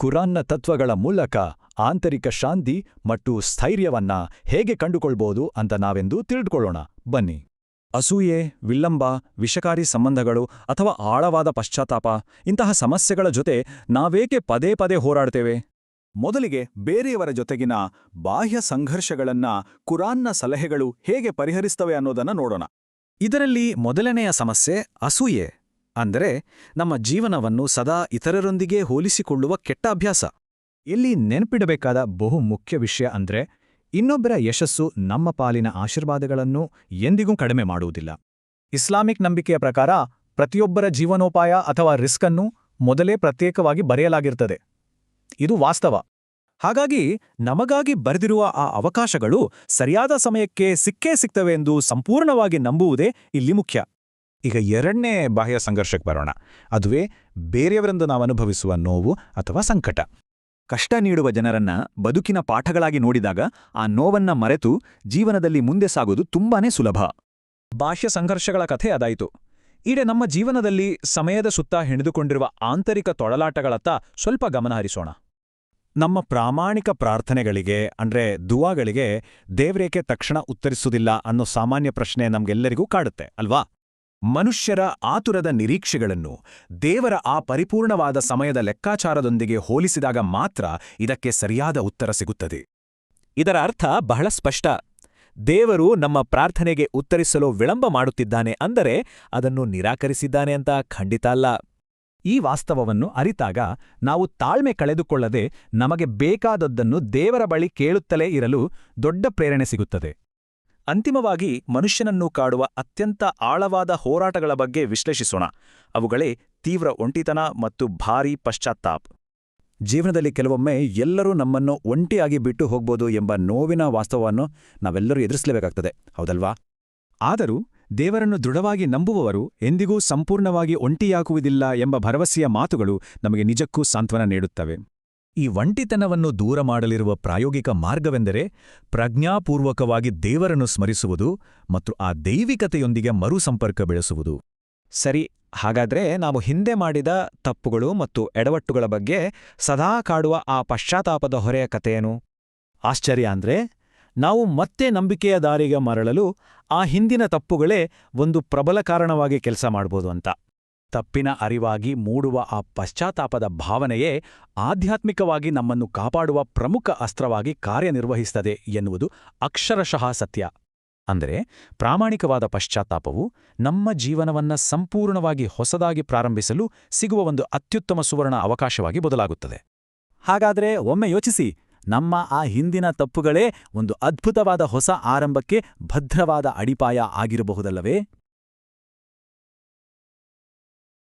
ಕುರಾನ್ನ ತತ್ವಗಳ ಮೂಲಕ ಆಂತರಿಕ ಶಾಂತಿ ಮತ್ತು ಸ್ಥೈರ್ಯವನ್ನ ಹೇಗೆ ಕಂಡುಕೊಳ್ಬೋದು ಅಂತ ನಾವೆಂದು ತಿಳಿದುಕೊಳ್ಳೋಣ ಬನ್ನಿ. ಅಸೂಯೆ, ವಿಳಂಬ, ವಿಷಕಾರಿ ಸಂಬಂಧಗಳು ಅಥವಾ ಆಳವಾದ ಪಶ್ಚಾತ್ತಾಪ ಇಂತಹ ಸಮಸ್ಯೆಗಳ ಜೊತೆ ನಾವೇಕೆ ಪದೇ ಪದೇ ಹೋರಾಡ್ತೇವೆ? ಮೊದಲಿಗೆ ಬೇರೆಯವರ ಜೊತೆಗಿನ ಬಾಹ್ಯ ಸಂಘರ್ಷಗಳನ್ನ ಕುರಾನ್ನ ಸಲಹೆಗಳು ಹೇಗೆ ಪರಿಹರಿಸ್ತವೆ ಅನ್ನೋದನ್ನ ನೋಡೋಣ. ಇದರಲ್ಲಿ ಮೊದಲನೆಯ ಸಮಸ್ಯೆ ಅಸೂಯೆ, ಅಂದರೆ ನಮ್ಮ ಜೀವನವನ್ನು ಸದಾ ಇತರರೊಂದಿಗೆ ಹೋಲಿಸಿಕೊಳ್ಳುವ ಕೆಟ್ಟ ಅಭ್ಯಾಸ. ಇಲ್ಲಿ ನೆನಪಿಡಬೇಕಾದ ಬಹು ಮುಖ್ಯ ವಿಷಯ ಅಂದ್ರೆ ಇನ್ನೊಬ್ಬರ ಯಶಸ್ಸು ನಮ್ಮ ಪಾಲಿನ ಆಶೀರ್ವಾದಗಳನ್ನು ಎಂದಿಗೂ ಕಡಿಮೆ ಮಾಡುವುದಿಲ್ಲ. ಇಸ್ಲಾಮಿಕ್ ನಂಬಿಕೆಯ ಪ್ರಕಾರ ಪ್ರತಿಯೊಬ್ಬರ ಜೀವನೋಪಾಯ ಅಥವಾ ರಿಸ್ಕನ್ನು ಮೊದಲೇ ಪ್ರತ್ಯೇಕವಾಗಿ ಬರೆಯಲಾಗಿರ್ತದೆ. ಇದು ವಾಸ್ತವ. ಹಾಗಾಗಿ ನಮಗಾಗಿ ಬರೆದಿರುವ ಆ ಅವಕಾಶಗಳು ಸರಿಯಾದ ಸಮಯಕ್ಕೆ ಸಿಕ್ಕೇ ಸಿಗ್ತವೆ ಎಂದು ಸಂಪೂರ್ಣವಾಗಿ ನಂಬುವುದೇ ಇಲ್ಲಿ ಮುಖ್ಯ. ಈಗ ಎರಡನೇ ಬಾಹ್ಯ ಸಂಘರ್ಷಕ್ಕೆ ಬರೋಣ. ಅದುವೇ ಬೇರೆಯವರಿಂದ ನಾವು ಅನುಭವಿಸುವ ನೋವು ಅಥವಾ ಸಂಕಟ. ಕಷ್ಟ ನೀಡುವ ಜನರನ್ನ ಬದುಕಿನ ಪಾಠಗಳಾಗಿ ನೋಡಿದಾಗ ಆ ನೋವನ್ನ ಮರೆತು ಜೀವನದಲ್ಲಿ ಮುಂದೆ ಸಾಗೋದು ತುಂಬಾನೇ ಸುಲಭ. ಬಾಹ್ಯ ಸಂಘರ್ಷಗಳ ಕಥೆ ಅದಾಯಿತು. ಈಗ ನಮ್ಮ ಜೀವನದಲ್ಲಿ ಸಮಯದ ಸುತ್ತ ಹೆಣೆದುಕೊಂಡಿರುವ ಆಂತರಿಕ ತೊಳಲಾಟಗಳತ್ತ ಸ್ವಲ್ಪ ಗಮನಹರಿಸೋಣ. ನಮ್ಮ ಪ್ರಾಮಾಣಿಕ ಪ್ರಾರ್ಥನೆಗಳಿಗೆ ಅಂದ್ರೆ ದುವಾಗಳಿಗೆ ದೇವ್ರೇಕೆ ತಕ್ಷಣ ಉತ್ತರಿಸುವುದಿಲ್ಲ ಅನ್ನೋ ಸಾಮಾನ್ಯ ಪ್ರಶ್ನೆ ನಮ್ಗೆಲ್ಲರಿಗೂ ಕಾಡುತ್ತೆ ಅಲ್ವಾ? ಮನುಷ್ಯರ ಆತುರದ ನಿರೀಕ್ಷೆಗಳನ್ನು ದೇವರ ಆ ಪರಿಪೂರ್ಣವಾದ ಸಮಯದ ಲೆಕ್ಕಾಚಾರದೊಂದಿಗೆ ಹೋಲಿಸಿದಾಗ ಮಾತ್ರ ಇದಕ್ಕೆ ಸರಿಯಾದ ಉತ್ತರ ಸಿಗುತ್ತದೆ. ಇದರ ಅರ್ಥ ಬಹಳ ಸ್ಪಷ್ಟ. ದೇವರು ನಮ್ಮ ಪ್ರಾರ್ಥನೆಗೆ ಉತ್ತರಿಸಲು ವಿಳಂಬ ಮಾಡುತ್ತಿದ್ದಾನೆ ಅಂದರೆ ಅದನ್ನು ನಿರಾಕರಿಸಿದ್ದಾನೆ ಅಂತ ಖಂಡಿತ ಅಲ್ಲ. ಈ ವಾಸ್ತವವನ್ನು ಅರಿತಾಗ ನಾವು ತಾಳ್ಮೆ ಕಳೆದುಕೊಳ್ಳದೆ ನಮಗೆ ಬೇಕಾದದ್ದನ್ನು ದೇವರ ಬಳಿ ಕೇಳುತ್ತಲೇ ಇರಲು ದೊಡ್ಡ ಪ್ರೇರಣೆ ಸಿಗುತ್ತದೆ. ಅಂತಿಮವಾಗಿ ಮನುಷ್ಯನನ್ನು ಕಾಡುವ ಅತ್ಯಂತ ಆಳವಾದ ಹೋರಾಟಗಳ ಬಗ್ಗೆ ವಿಶ್ಲೇಷಿಸೋಣ. ಅವುಗಳೇ ತೀವ್ರ ಒಂಟಿತನ ಮತ್ತು ಭಾರೀ ಪಶ್ಚಾತ್ತಾಪ. ಜೀವನದಲ್ಲಿ ಕೆಲವೊಮ್ಮೆ ಎಲ್ಲರೂ ನಮ್ಮನ್ನು ಒಂಟಿಯಾಗಿ ಬಿಟ್ಟು ಹೋಗ್ಬೋದು ಎಂಬ ನೋವಿನ ವಾಸ್ತವವನ್ನು ನಾವೆಲ್ಲರೂ ಎದುರಿಸಲೇಬೇಕಾಗ್ತದೆ, ಹೌದಲ್ವಾ? ಆದರೂ ದೇವರನ್ನು ದೃಢವಾಗಿ ನಂಬುವವರು ಎಂದಿಗೂ ಸಂಪೂರ್ಣವಾಗಿ ಒಂಟಿಯಾಗುವುದಿಲ್ಲ ಎಂಬ ಭರವಸೆಯ ಮಾತುಗಳು ನಮಗೆ ನಿಜಕ್ಕೂ ಸಾಂತ್ವನ ನೀಡುತ್ತವೆ. ಈ ಒಂಟಿತನವನ್ನು ದೂರ ಮಾಡಲಿರುವ ಪ್ರಾಯೋಗಿಕ ಮಾರ್ಗವೆಂದರೆ ಪ್ರಜ್ಞಾಪೂರ್ವಕವಾಗಿ ದೇವರನ್ನು ಸ್ಮರಿಸುವುದು ಮತ್ತು ಆ ದೈವಿಕತೆಯೊಂದಿಗೆ ಮರುಸಂಪರ್ಕ ಬೆಳೆಸುವುದು. ಸರಿ, ಹಾಗಾದ್ರೆ ನಾವು ಹಿಂದೆ ಮಾಡಿದ ತಪ್ಪುಗಳು ಮತ್ತು ಎಡವಟ್ಟುಗಳ ಬಗ್ಗೆ ಸದಾ ಕಾಡುವ ಆ ಪಶ್ಚಾತ್ತಾಪದ ಹೊರೆಯ ಕಥೆಯೇನು? ಆಶ್ಚರ್ಯ ಅಂದ್ರೆ ನಾವು ಮತ್ತೆ ನಂಬಿಕೆಯ ದಾರಿಗೆ ಮರಳಲು ಆ ಹಿಂದಿನ ತಪ್ಪುಗಳೇ ಒಂದು ಪ್ರಬಲ ಕಾರಣವಾಗಿ ಕೆಲಸ ಮಾಡ್ಬೋದು ಅಂತ. ತಪ್ಪಿನ ಅರಿವಾಗಿ ಮೂಡುವ ಆ ಪಶ್ಚಾತ್ತಾಪದ ಭಾವನೆಯೇ ಆಧ್ಯಾತ್ಮಿಕವಾಗಿ ನಮ್ಮನ್ನು ಕಾಪಾಡುವ ಪ್ರಮುಖ ಅಸ್ತ್ರವಾಗಿ ಕಾರ್ಯನಿರ್ವಹಿಸುತ್ತದೆ ಎನ್ನುವುದು ಅಕ್ಷರಶಃ ಸತ್ಯ. ಅಂದರೆ ಪ್ರಾಮಾಣಿಕವಾದ ಪಶ್ಚಾತ್ತಾಪವು ನಮ್ಮ ಜೀವನವನ್ನ ಸಂಪೂರ್ಣವಾಗಿ ಹೊಸದಾಗಿ ಪ್ರಾರಂಭಿಸಲು ಸಿಗುವ ಒಂದು ಅತ್ಯುತ್ತಮ ಸುವರ್ಣ ಅವಕಾಶವಾಗಿ ಬದಲಾಗುತ್ತದೆ. ಹಾಗಾದ್ರೆ ಒಮ್ಮೆ ಯೋಚಿಸಿ, ನಮ್ಮ ಆ ಹಿಂದಿನ ತಪ್ಪುಗಳೇ ಒಂದು ಅದ್ಭುತವಾದ ಹೊಸ ಆರಂಭಕ್ಕೆ ಭದ್ರವಾದ ಅಡಿಪಾಯ ಆಗಿರಬಹುದಲ್ಲವೇ?